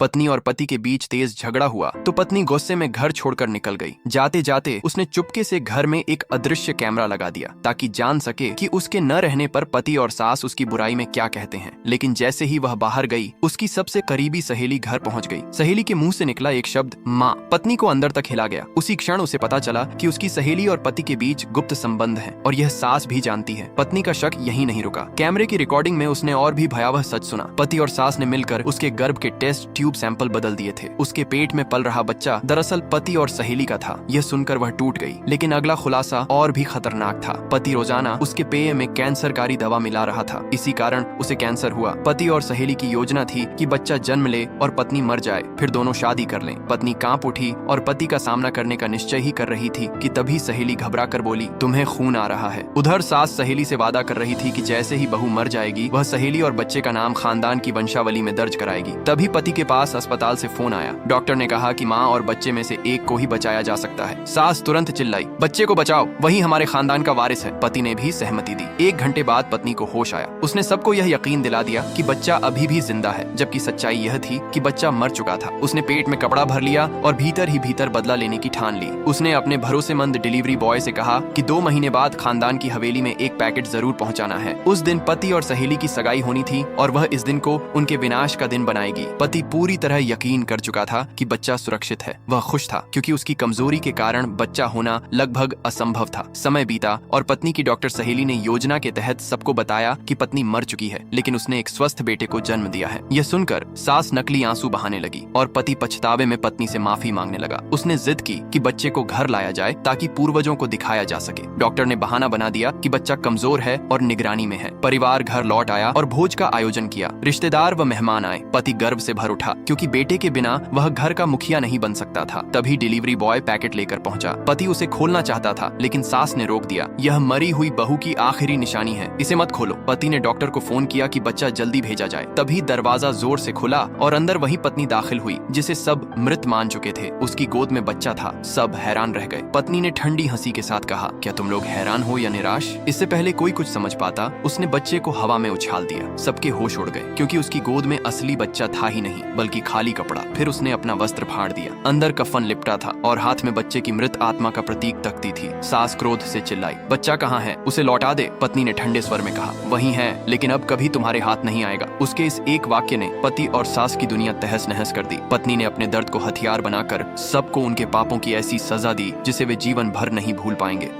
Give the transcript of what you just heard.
पत्नी और पति के बीच तेज झगड़ा हुआ तो पत्नी गुस्से में घर छोड़कर निकल गई। जाते जाते उसने चुपके से घर में एक अदृश्य कैमरा लगा दिया ताकि जान सके कि उसके न रहने पर पति और सास उसकी बुराई में क्या कहते हैं। लेकिन जैसे ही वह बाहर गई, उसकी सबसे करीबी सहेली घर पहुंच गई। सहेली के मुंह से निकला एक शब्द माँ। पत्नी को अंदर तक हिला गया। उसी क्षण उसे पता चला कि उसकी सहेली और पति के बीच गुप्त संबंध है और यह सास भी जानती है। पत्नी का शक यहीं नहीं रुका। कैमरे की रिकॉर्डिंग में उसने और भी भयावह सच सुना। पति और सास ने मिलकर उसके गर्भ के टेस्ट ट्यूब सैंपल बदल दिए थे। उसके पेट में पल रहा बच्चा दरअसल पति और सहेली का था। यह सुनकर वह टूट गई। लेकिन अगला खुलासा और भी खतरनाक था। पति रोजाना उसके पेय में कैंसरकारी दवा मिला रहा था। इसी कारण उसे कैंसर हुआ। पति और सहेली की योजना थी कि बच्चा जन्म ले और पत्नी मर जाए, फिर दोनों शादी कर लें। पत्नी कांप उठी और पति का सामना करने का निश्चय ही कर रही थी कि तभी सहेली घबरा कर बोली, तुम्हें खून आ रहा है। उधर सास सहेली से वादा कर रही थी कि जैसे ही बहू मर जाएगी, वह सहेली और बच्चे का नाम खानदान की वंशावली में दर्ज कराएगी। तभी पति के पास अस्पताल से फोन आया। डॉक्टर ने कहा कि माँ और बच्चे में से एक को ही बचाया जा सकता है। सास तुरंत चिल्लाई, बच्चे को बचाओ, वही हमारे खानदान का वारिस है। पति ने भी सहमति दी। 1 घंटे बाद पत्नी को होश आया। उसने सबको यह यकीन दिला दिया कि बच्चा अभी भी जिंदा है, जबकि सच्चाई यह थी कि बच्चा मर चुका था। उसने पेट में कपड़ा भर लिया और भीतर ही भीतर बदला लेने की ठान ली। उसने अपने भरोसेमंद डिलीवरी बॉय से कहा कि 2 महीने बाद खानदान की हवेली में एक पैकेट जरूर पहुंचाना है। उस दिन पति और सहेली की सगाई होनी थी और वह इस दिन को उनके विनाश का दिन बनाएगी। पति पूरी तरह यकीन कर चुका था कि बच्चा सुरक्षित है। वह खुश था क्योंकि उसकी कमजोरी के कारण बच्चा होना लगभग असंभव था। समय बीता और पत्नी की डॉक्टर सहेली ने योजना के तहत सबको बताया कि पत्नी मर चुकी है, लेकिन उसने एक स्वस्थ बेटे को जन्म दिया है। यह सुनकर सास नकली आंसू बहाने लगी और पति पछतावे में पत्नी से माफी मांगने लगा। उसने जिद की कि बच्चे को घर लाया जाए ताकि पूर्वजों को दिखाया जा सके। डॉक्टर ने बहाना बना दिया कि बच्चा कमजोर है और निगरानी में है। परिवार घर लौट आया और भोज का आयोजन किया। रिश्तेदार व मेहमान आए। पति गर्व से भर उठा क्योंकि बेटे के बिना वह घर का मुखिया नहीं बन सकता था। तभी डिलीवरी बॉय पैकेट लेकर पहुंचा। पति उसे खोलना चाहता था, लेकिन सास ने रोक दिया। यह मरी हुई बहू की आखिरी निशानी है, इसे मत खोलो। पति ने डॉक्टर को फोन किया कि बच्चा जल्दी भेजा जाए। तभी दरवाजा जोर से खुला और अंदर वही पत्नी दाखिल हुई जिसे सब मृत मान चुके थे। उसकी गोद में बच्चा था। सब हैरान रह गए। पत्नी ने ठंडी हंसी के साथ कहा, क्या तुम लोग हैरान हो या निराश? इससे पहले कोई कुछ समझ पाता, उसने बच्चे को हवा में उछाल दिया। सबके होश उड़ गए क्योंकि उसकी गोद में असली बच्चा था ही नहीं, बल्कि खाली कपड़ा। फिर उसने अपना वस्त्र फाड़ दिया। अंदर कफन लिपटा था और हाथ में बच्चे की मृत आत्मा का प्रतीक तकती थी। सास क्रोध से चिल्लाई, बच्चा कहाँ है? उसे लौटा दे। पत्नी ने ठंडे स्वर में कहा, वही है, लेकिन अब कभी तुम्हारे हाथ नहीं आएगा। उसके इस एक वाक्य ने पति और सास की दुनिया तहस नहस कर दी। पत्नी ने अपने दर्द को हथियार बनाकर सबको उनके पापों की ऐसी सजा दी जिसे वे जीवन भर नहीं भूल पाएंगे।